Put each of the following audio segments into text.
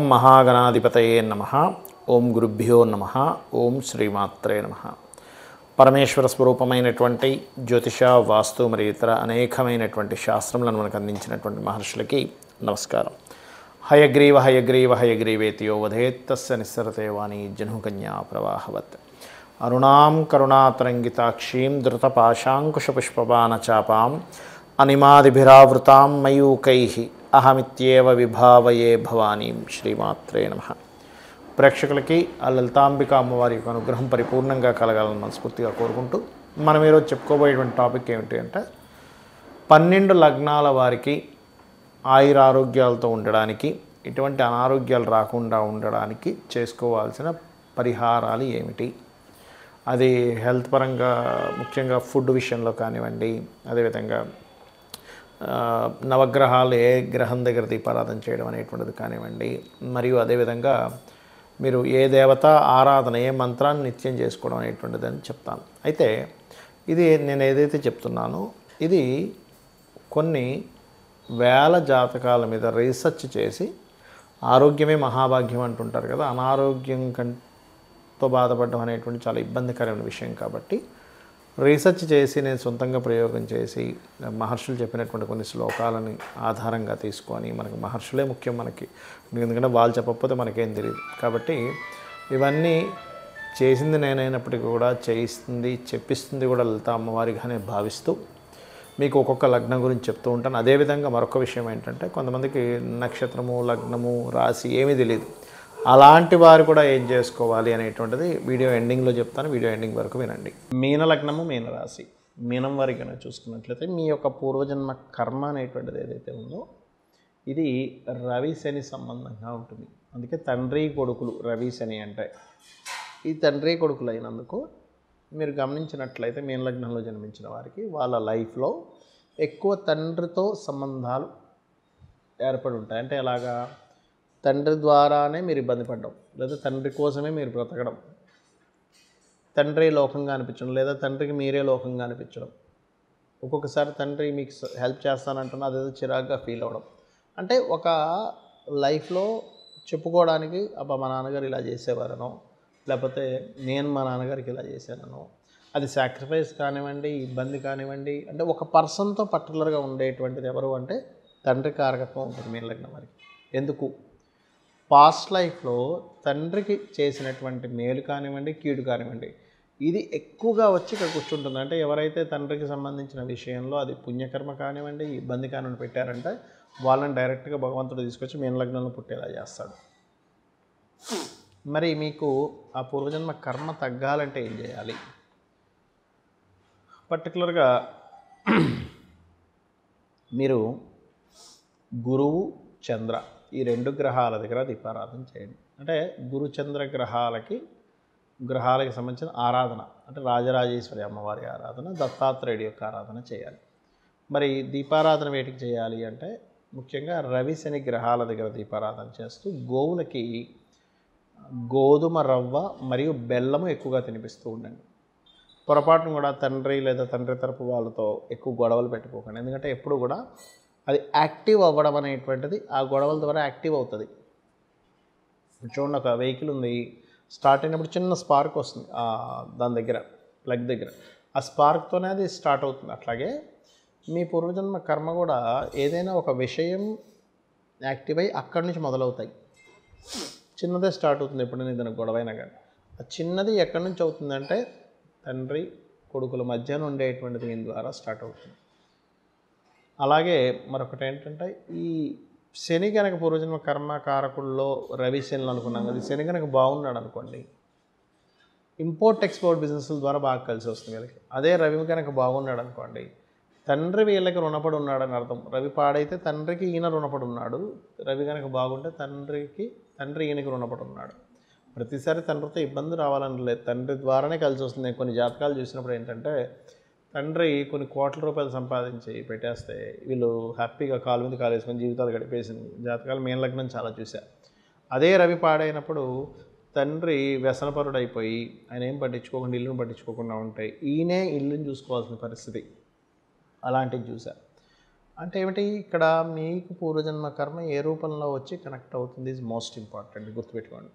ఓం మహాగణాధిపతయే నమః. ఓం గురుభ్యో నమః. ఓం శ్రీమాత్రే నమః. పరమేశ్వర స్వరూపమైనటువంటి జ్యోతిష, వాస్తు మరియు ఇతర అనేకమైనటువంటి శాస్త్రములను మనకు అందించినటువంటి మహర్షులకి నమస్కారం. హయగ్రీవ హయగ్రీవ హయగ్రీవేతి యో వదేత్ తస్య నిస్సరతే వాణి జహ్నుకన్యా ప్రవాహవత్. అరుణాం కరుణాతరంగితాక్షీం ధృతపాశాంకుశపుష్పబాణచాపాం అనిమాదిభిరావృతాం మయూకైః అహమిత్యేవ విభావయే భవానీం. శ్రీమాత్రే నమః. ప్రేక్షకులకి ఆ లలితాంబిక అమ్మవారి యొక్క అనుగ్రహం పరిపూర్ణంగా కలగాలని మనస్ఫూర్తిగా కోరుకుంటూ మనం ఈరోజు చెప్పుకోబోయేటువంటి టాపిక్ ఏమిటి అంటే 12 లగ్నాల వారికి ఆయురారోగ్యాలతో ఉండడానికి, ఇటువంటి అనారోగ్యాలు రాకుండా ఉండడానికి చేసుకోవాల్సిన పరిహారాలు ఏమిటి, అది హెల్త్ పరంగా ముఖ్యంగా ఫుడ్ విషయంలో కానివ్వండి, అదేవిధంగా నవగ్రహాలు ఏ గ్రహం దగ్గర దీపారాధన చేయడం అనేటువంటిది కానివ్వండి, మరియు అదేవిధంగా మీరు ఏ దేవత ఆరాధన ఏ మంత్రాన్ని నిత్యం చేసుకోవడం అనేటువంటిది అని చెప్తాను. అయితే ఇది నేను ఏదైతే చెప్తున్నానో ఇది కొన్ని వేల జాతకాల మీద రీసెర్చ్ చేసి, ఆరోగ్యమే మహాభాగ్యం అంటుంటారు కదా, అనారోగ్యం కంతో బాధపడడం అనేటువంటి చాలా ఇబ్బందికరమైన విషయం కాబట్టి రీసెర్చ్ చేసి నేను సొంతంగా ప్రయోగం చేసి మహర్షులు చెప్పినటువంటి కొన్ని శ్లోకాలని ఆధారంగా తీసుకొని, మనకు మహర్షులే ముఖ్యం మనకి, ఎందుకంటే వాళ్ళు చెప్పకపోతే మనకేం తెలియదు. కాబట్టి ఇవన్నీ చేసింది నేనైనప్పటికీ కూడా చేయిస్తుంది చెప్పిస్తుంది కూడా లలిత అమ్మవారిగానే భావిస్తూ మీకు ఒక్కొక్క లగ్నం గురించి చెప్తూ ఉంటాను. అదేవిధంగా మరొక విషయం ఏంటంటే కొంతమందికి నక్షత్రము, లగ్నము, రాశి ఏమీ తెలియదు. అలాంటి వారు కూడా ఏం చేసుకోవాలి అనేటువంటిది వీడియో ఎండింగ్లో చెప్తాను. వీడియో ఎండింగ్ వరకు వినండి. మీన లగ్నము, మీన రాశి, మీనం వారికి కనుక చూసుకున్నట్లయితే మీ యొక్క పూర్వజన్మ కర్మ అనేటువంటిది ఏదైతే ఉందో ఇది రవి శని సంబంధంగా ఉంటుంది. అందుకే తండ్రి కొడుకులు రవి శని అంటే ఈ తండ్రి కొడుకులు అయినందుకు మీరు గమనించినట్లయితే మీన లగ్నంలో జన్మించిన వారికి వాళ్ళ లైఫ్లో ఎక్కువ తండ్రితో సంబంధాలు ఏర్పడి ఉంటాయి. అంటే ఎలాగా, తండ్రి ద్వారానే మీరు ఇబ్బంది పడడం, లేదా తండ్రి కోసమే మీరు బ్రతకడం, తండ్రి లోకంగా అనిపించడం, లేదా తండ్రికి మీరే లోకంగా అనిపించడం, ఒక్కొక్కసారి తండ్రి మీకు హెల్ప్ చేస్తానంటున్నా అదేదో చిరాగ్గా ఫీల్ అవ్వడం. అంటే ఒక లైఫ్లో చెప్పుకోవడానికి అబ్బా మా నాన్నగారు ఇలా చేసేవారనో, లేకపోతే నేను మా నాన్నగారికి ఇలా చేశానో, అది సాక్రిఫైస్ కానివ్వండి, ఇబ్బంది కానివ్వండి, అంటే ఒక పర్సన్తో పర్టికులర్గా ఉండేటువంటిది ఎవరు అంటే తండ్రి కారకత్వం ఉంటుంది మీన లగ్నం వారికి. ఎందుకు, పాస్ట్ లైఫ్లో తండ్రికి చేసినటువంటి మేలు కానివ్వండి, కీడు కానివ్వండి, ఇది ఎక్కువగా వచ్చి ఇక్కడ కూర్చుంటుంది. అంటే ఎవరైతే తండ్రికి సంబంధించిన విషయంలో అది పుణ్యకర్మ కానివ్వండి, ఇబ్బంది కానివ్వండి పెట్టారంటే వాళ్ళని డైరెక్ట్గా భగవంతుడు తీసుకొచ్చి మీన లగ్నంలో పుట్టేలా చేస్తాడు. మరి మీకు ఆ పూర్వజన్మ కర్మ తగ్గాలంటే ఏం చేయాలి? పర్టికులర్గా మీరు గురువు, చంద్ర ఈ 2 గ్రహాల దగ్గర దీపారాధన చేయండి. అంటే గురు చంద్ర గ్రహాలకి సంబంధించిన ఆరాధన, అంటే రాజరాజేశ్వరి అమ్మవారి ఆరాధన, దత్తాత్రేయుడి యొక్క ఆరాధన చేయాలి. మరి దీపారాధన వేటికి చేయాలి అంటే ముఖ్యంగా రవి శని గ్రహాల దగ్గర దీపారాధన చేస్తూ గోవులకి గోధుమ రవ్వ మరియు బెల్లము ఎక్కువగా తినిపిస్తూ ఉండండి. పొరపాటును కూడా తండ్రి లేదా తండ్రి తరపు వాళ్ళతో ఎక్కువ గొడవలు పెట్టుకోకండి. ఎందుకంటే ఎప్పుడు కూడా అది యాక్టివ్ అవ్వడం అనేటువంటిది ఆ గొడవల ద్వారా యాక్టివ్ అవుతుంది. చూడండి, ఒక వెహికల్ ఉంది, స్టార్ట్ అయినప్పుడు చిన్న స్పార్క్ వస్తుంది దాని దగ్గర, ప్లగ్ దగ్గర, ఆ స్పార్క్తోనే అది స్టార్ట్ అవుతుంది. అట్లాగే మీ పూర్వజన్మ కర్మ కూడా ఏదైనా ఒక విషయం యాక్టివ్ అయ్యి అక్కడి నుంచి మొదలవుతాయి. చిన్నదే స్టార్ట్ అవుతుంది ఎప్పుడైనా ఏదైనా గొడవైనా కానీ. ఆ చిన్నది ఎక్కడి నుంచి అవుతుందంటే తండ్రి కొడుకుల మధ్యన ఉండేటువంటిది దీని ద్వారా స్టార్ట్ అవుతుంది. అలాగే మరొకటి ఏంటంటే ఈ శని కనుక పూర్వజన్మ కర్మకారకుల్లో రవి శని అనుకున్నాం కదా, శని కనుక బాగున్నాడు అనుకోండి, ఇంపోర్ట్ ఎక్స్పోర్ట్ బిజినెస్ల ద్వారా బాగా కలిసి వస్తుంది వీళ్ళకి. అదే రవి కనుక బాగున్నాడు అనుకోండి, తండ్రి వీళ్ళకి రుణపడి ఉన్నాడని అర్థం. రవి పాడైతే తండ్రికి ఈయన రుణపడి ఉన్నాడు, రవి కనుక బాగుంటే తండ్రి ఈయనకి రుణపడి ఉన్నాడు. ప్రతిసారి తండ్రితో ఇబ్బంది రావాలని లేదు, తండ్రి ద్వారానే కలిసి వస్తుంది. కొన్ని జాతకాలు చూసినప్పుడు ఏంటంటే తండ్రి కొన్ని కోట్ల రూపాయలు సంపాదించి పెట్టేస్తే వీళ్ళు హ్యాపీగా కాలు మీద కాలు వేసుకొని జీవితాలు గడిపేసింది జాతకాలు మీన లగ్నం చాలా చూశారు. అదే రవి పాడైనప్పుడు తండ్రి వ్యసనపరుడు అయిపోయి ఆయన ఏం పట్టించుకోకుండా, ఇల్లును పట్టించుకోకుండా ఉంటాయి, ఈయనే ఇల్లుని చూసుకోవాల్సిన పరిస్థితి, అలాంటివి చూశారు. అంటే ఏమిటి ఇక్కడ మీకు పూర్వజన్మ కర్మ ఏ రూపంలో వచ్చి కనెక్ట్ అవుతుంది ఈజ్ మోస్ట్ ఇంపార్టెంట్, గుర్తుపెట్టుకోండి.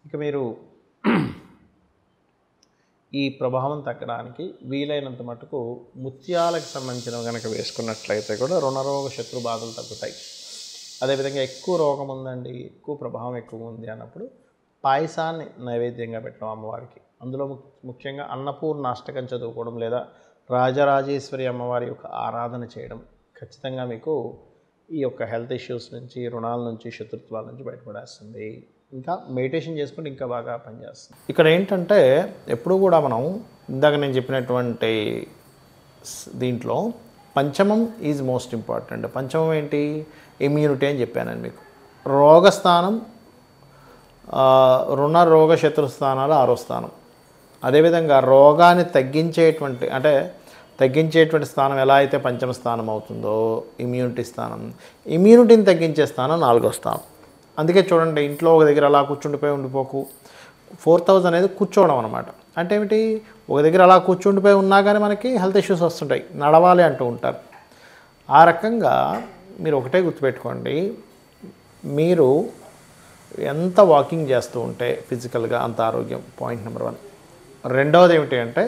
ఇక మీరు ఈ ప్రభావం తగ్గడానికి వీలైనంత మటుకు ముత్యాలకు సంబంధించినవి కనుక వేసుకున్నట్లయితే కూడా రుణరోగ శత్రు బాధలు తగ్గుతాయి. అదేవిధంగా ఎక్కువ రోగం ఉందండి, ఎక్కువ ప్రభావం ఎక్కువ ఉంది అన్నప్పుడు పాయసాన్ని నైవేద్యంగా పెట్టడం అమ్మవారికి, అందులో ముఖ్యంగా అన్నపూర్ణ అష్టకం చదువుకోవడం లేదా రాజరాజేశ్వరి అమ్మవారి యొక్క ఆరాధన చేయడం ఖచ్చితంగా మీకు ఈ యొక్క హెల్త్ ఇష్యూస్ నుంచి, రుణాల నుంచి, శత్రుత్వాల నుంచి బయటపడేస్తుంది. ఇంకా మెడిటేషన్ చేసుకుంటే ఇంకా బాగా పనిచేస్తుంది. ఇక్కడ ఏంటంటే ఎప్పుడు కూడా మనం ఇందాక నేను చెప్పినటువంటి దీంట్లో పంచమం ఈజ్ మోస్ట్ ఇంపార్టెంట్. పంచమం ఏంటి? ఇమ్యూనిటీ అని చెప్పానండి మీకు. రోగస్థానం, రుణ రోగ శత్రు స్థానాలు 6వ స్థానం. అదేవిధంగా రోగాన్ని తగ్గించేటువంటి స్థానం ఎలా అయితే పంచమ స్థానం అవుతుందో ఇమ్యూనిటీ స్థానం, ఇమ్యూనిటీని తగ్గించే స్థానం 4వ స్థానం. అందుకే చూడండి, ఇంట్లో ఒక దగ్గర అలా ఉండిపోకు. 4th హౌస్ అనేది కూర్చోవడం అనమాట. అంటే ఏమిటి? ఒక దగ్గర అలా కూర్చుండిపోయి ఉన్నా కానీ మనకి హెల్త్ ఇష్యూస్ వస్తుంటాయి, నడవాలి అంటూ ఉంటారు. ఆ రకంగా మీరు ఒకటే గుర్తుపెట్టుకోండి, మీరు ఎంత వాకింగ్ చేస్తూ ఉంటే ఫిజికల్గా అంత ఆరోగ్యం. Point number 1. రెండవది ఏమిటి అంటే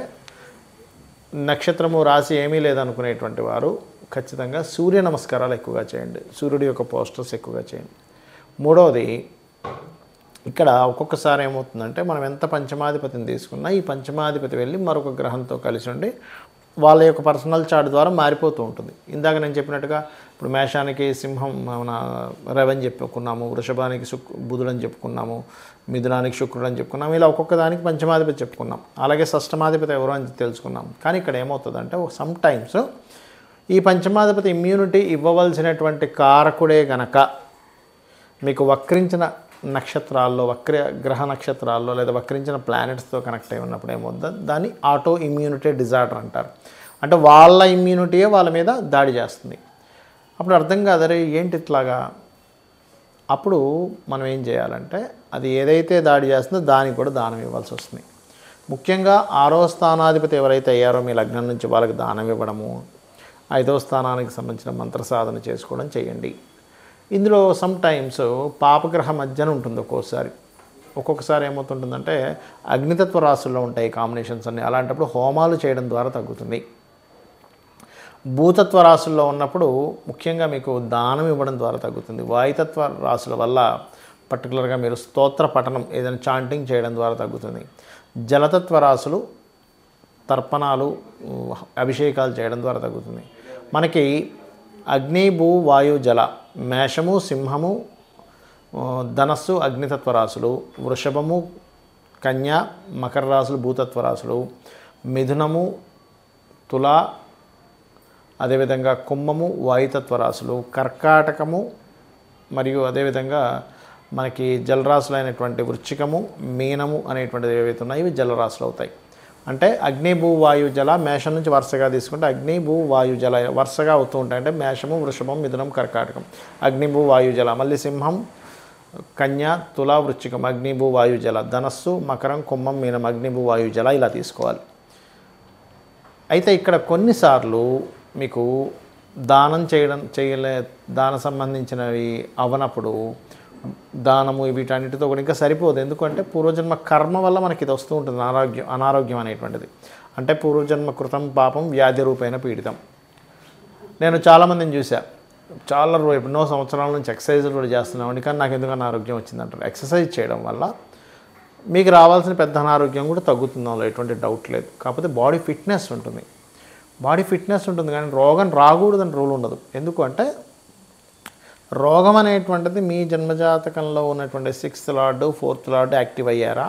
నక్షత్రము రాశి ఏమీ లేదనుకునేటువంటి వారు ఖచ్చితంగా సూర్య నమస్కారాలు ఎక్కువగా చేయండి, సూర్యుడి యొక్క పోస్టర్స్ ఎక్కువగా చేయండి. మూడవది, ఇక్కడ ఒక్కొక్కసారి ఏమవుతుందంటే మనం ఎంత పంచమాధిపతిని తీసుకున్నా ఈ పంచమాధిపతి వెళ్ళి మరొక గ్రహంతో కలిసి ఉండి వాళ్ళ యొక్క పర్సనల్ చార్ట్ ద్వారా మారిపోతూ ఉంటుంది. ఇందాక నేను చెప్పినట్టుగా ఇప్పుడు మేషానికి సింహం మన రవి అని చెప్పుకున్నాము, వృషభానికి బుధుడు అని చెప్పుకున్నాము, మిథునానికి శుక్రుడు అని చెప్పుకున్నాము. ఇలా ఒక్కొక్క దానికి పంచమాధిపతి చెప్పుకున్నాం. అలాగే షష్టమాధిపతి ఎవరు అని తెలుసుకున్నాం. కానీ ఇక్కడ ఏమవుతుందంటే సమ్ టైమ్స్ ఈ పంచమాధిపతి ఇమ్యూనిటీ ఇవ్వవలసినటువంటి కారకుడే గనక మీకు వక్రించిన నక్షత్రాల్లో, గ్రహ నక్షత్రాల్లో లేదా వక్రించిన ప్లానెట్స్తో కనెక్ట్ అయి ఉన్నప్పుడు ఏమవుతుంది, దాన్ని ఆటో ఇమ్యూనిటీ డిజార్డర్ అంటారు. అంటే వాళ్ళ ఇమ్యూనిటీయే వాళ్ళ మీద దాడి చేస్తుంది. అప్పుడు అర్థం కాదరే ఏంటి ఇట్లాగా. అప్పుడు మనం ఏం చేయాలంటే అది ఏదైతే దాడి చేస్తుందో దానికి కూడా దానం ఇవ్వాల్సి వస్తుంది. ముఖ్యంగా 6వ స్థానాధిపతి ఎవరైతే అయ్యారో మీ లగ్నం నుంచి వాళ్ళకి దానం ఇవ్వడము, 5వ స్థానానికి సంబంధించిన మంత్ర సాధన చేసుకోవడం చేయండి. ఇందులో సమ్ టైమ్స్ పాపగ్రహ మధ్యన ఉంటుంది. ఒక్కొక్కసారి ఏమవుతుంటుందంటే అగ్నితత్వ రాశుల్లో ఉంటాయి కాంబినేషన్స్ అన్నీ. అలాంటప్పుడు హోమాలు చేయడం ద్వారా తగ్గుతుంది. భూతత్వ రాశుల్లో ఉన్నప్పుడు ముఖ్యంగా మీకు దానం ఇవ్వడం ద్వారా తగ్గుతుంది. వాయుతత్వ రాశుల వల్ల పర్టికులర్గా మీరు స్తోత్ర పఠనం ఏదైనా చాంటింగ్ చేయడం ద్వారా తగ్గుతుంది. జలతత్వ రాశులు తర్పణాలు, అభిషేకాలు చేయడం ద్వారా తగ్గుతుంది. మనకి అగ్ని, భూ, వాయు, జల, మేషము, సింహము, ధనస్సు అగ్నితత్వ రాశులు, వృషభము, కన్య, మకర రాశులు భూతత్వ రాశులు, మిథునము, తుల, అదేవిధంగా కుంభము వాయుతత్వ రాశులు, కర్కాటకము మరియు అదేవిధంగా మనకి జలరాశులైనటువంటి వృశ్చికము, మీనము అనేటువంటివి ఏవైతే ఉన్నాయో ఇవి జలరాశులు అవుతాయి. అంటే అగ్ని, భూ, వాయు, జల మేషం నుంచి వరుసగా తీసుకుంటే అగ్ని, భూ, వాయు, జల వరుసగా అవుతూ ఉంటాయి. అంటే మేషము, వృషభం, మిథునం, కర్కాటకం, అగ్ని, భూ, వాయు, జల. మళ్ళీ సింహం, కన్య, తుల, వృశ్చికం, అగ్ని, భూ, వాయు, జల. ధనస్సు, మకరం, కుంభం, మీనం, అగ్ని, భూ, వాయు, జల ఇలా తీసుకోవాలి. అయితే ఇక్కడ కొన్నిసార్లు మీకు దాన సంబంధించినవి అవనప్పుడు దానము వీటన్నిటితో కూడా ఇంకా సరిపోదు. ఎందుకంటే పూర్వజన్మ కర్మ వల్ల మనకి ఇది వస్తూ ఉంటుంది అనారోగ్యం అనేటువంటిది. అంటే పూర్వజన్మ కృతం పాపం వ్యాధి రూపేణ పీడితం. నేను చాలామందిని చూసా, చాలా ఎన్నో సంవత్సరాల నుంచి ఎక్సర్సైజులు కూడా చేస్తున్నామండి, కానీ నాకు ఎందుకన్నా ఆరోగ్యం వచ్చిందంటారు. ఎక్సర్సైజ్ చేయడం వల్ల మీకు రావాల్సిన పెద్ద అనారోగ్యం కూడా తగ్గుతుందో ఎటువంటి డౌట్ లేదు. కాకపోతే బాడీ ఫిట్నెస్ ఉంటుంది కానీ రోగం రాకూడదని రూల్ ఉండదు. ఎందుకు అంటే రోగం అనేటువంటిది మీ జన్మజాతకంలో ఉన్నటువంటి 6th lord 4th lord active అయ్యారా,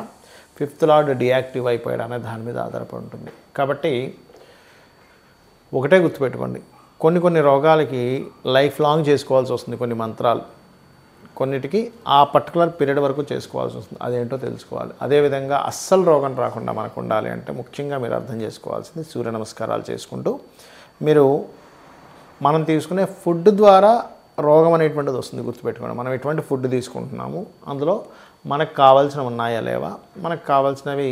5th లార్డ్ డియాక్టివ్ అయిపోయాడా అనే దాని మీద ఆధారపడి ఉంటుంది. కాబట్టి ఒకటే గుర్తుపెట్టుకోండి, కొన్ని రోగాలకి లైఫ్ లాంగ్ చేసుకోవాల్సి వస్తుంది. కొన్ని మంత్రాలు కొన్నిటికి ఆ పర్టికులర్ పీరియడ్ వరకు చేసుకోవాల్సి వస్తుంది. అదేంటో తెలుసుకోవాలి. అదేవిధంగా అస్సలు రోగం రాకుండా మనకు ఉండాలి అంటే ముఖ్యంగా మీరు అర్థం చేసుకోవాల్సింది సూర్య నమస్కారాలు చేసుకుంటూ మీరు మనం తీసుకునే ఫుడ్ ద్వారా రోగం అనేటువంటిది వస్తుంది. గుర్తుపెట్టుకోండి, మనం ఎటువంటి ఫుడ్ తీసుకుంటున్నాము, అందులో మనకు కావాల్సినవి ఉన్నాయా లేవా, మనకు కావాల్సినవి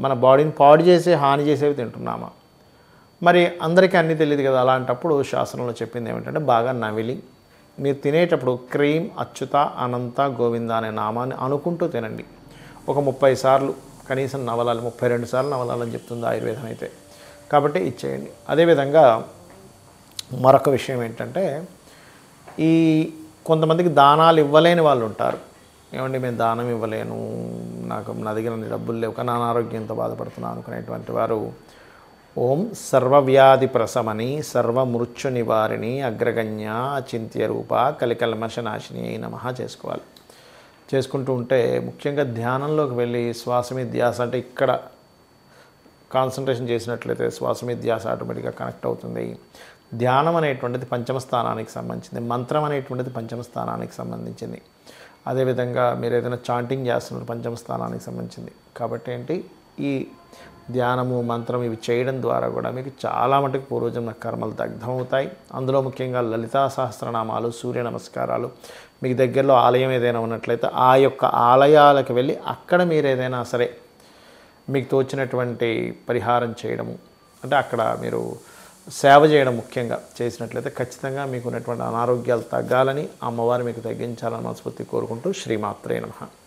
మన బాడీని పాడు చేసే హాని చేసేవి తింటున్నామా, మరి అందరికీ అన్నీ తెలియదు కదా. అలాంటప్పుడు శాస్త్రంలో చెప్పింది ఏమిటంటే బాగా నమిలి మీరు తినేటప్పుడు క్రీం అచ్యుత అనంత గోవింద అనే నామాన్ని అనుకుంటూ తినండి. ఒక 30 సార్లు కనీసం నవలాలి, 32 సార్లు నవలాలని చెప్తుంది ఆయుర్వేదం అయితే. కాబట్టి ఇచ్చేయండి. అదేవిధంగా మరొక విషయం ఏంటంటే, ఈ కొంతమందికి దానాలు ఇవ్వలేని వాళ్ళు ఉంటారు. ఏమండి మేము దానం ఇవ్వలేను, నా దగ్గర డబ్బులు లేవు కానీ అనారోగ్యంతో బాధపడుతున్నాను అనుకునేటువంటి వారు ఓం సర్వవ్యాధి ప్రశమని సర్వమృత్యు నివారిణి అగ్రగణ్య అచింత్య రూప కలికల్మషనాశిని అయి నమః చేసుకోవాలి. చేసుకుంటూ ఉంటే ముఖ్యంగా ధ్యానంలోకి వెళ్ళి శ్వాస మీద ధ్యాస, అంటే ఇక్కడ కాన్సన్ట్రేషన్ చేసినట్లయితే శ్వాస మీద ధ్యాస ఆటోమేటిక్గా కనెక్ట్ అవుతుంది. ధ్యానం అనేటువంటిది పంచమ స్థానానికి సంబంధించింది, మంత్రం అనేటువంటిది పంచమ స్థానానికి సంబంధించింది. అదేవిధంగా మీరు ఏదైనా చాంటింగ్ చేస్తున్నారు పంచమ స్థానానికి సంబంధించింది. కాబట్టి ఏంటి, ఈ ధ్యానము మంత్రం ఇవి చేయడం ద్వారా కూడా మీకు చాలా మటుకు పూర్వజన్మ కర్మలు దగ్ధమవుతాయి. అందులో ముఖ్యంగా లలితా సహస్రనామాలు, సూర్య నమస్కారాలు, మీకు దగ్గరలో ఆలయం ఏదైనా ఉన్నట్లయితే ఆ యొక్క ఆలయాలకు వెళ్ళి అక్కడ మీరు ఏదైనా సరే మీకు తోచినటువంటి పరిహారం చేయడము, అంటే అక్కడ మీరు సేవ చేయడం ముఖ్యంగా చేసినట్లయితే ఖచ్చితంగా మీకు ఉన్నటువంటి అనారోగ్యాలు తగ్గాలని, అమ్మవారు మీకు తగ్గించాలని మనస్ఫూర్తి కోరుకుంటూ శ్రీమాత్రే నమః.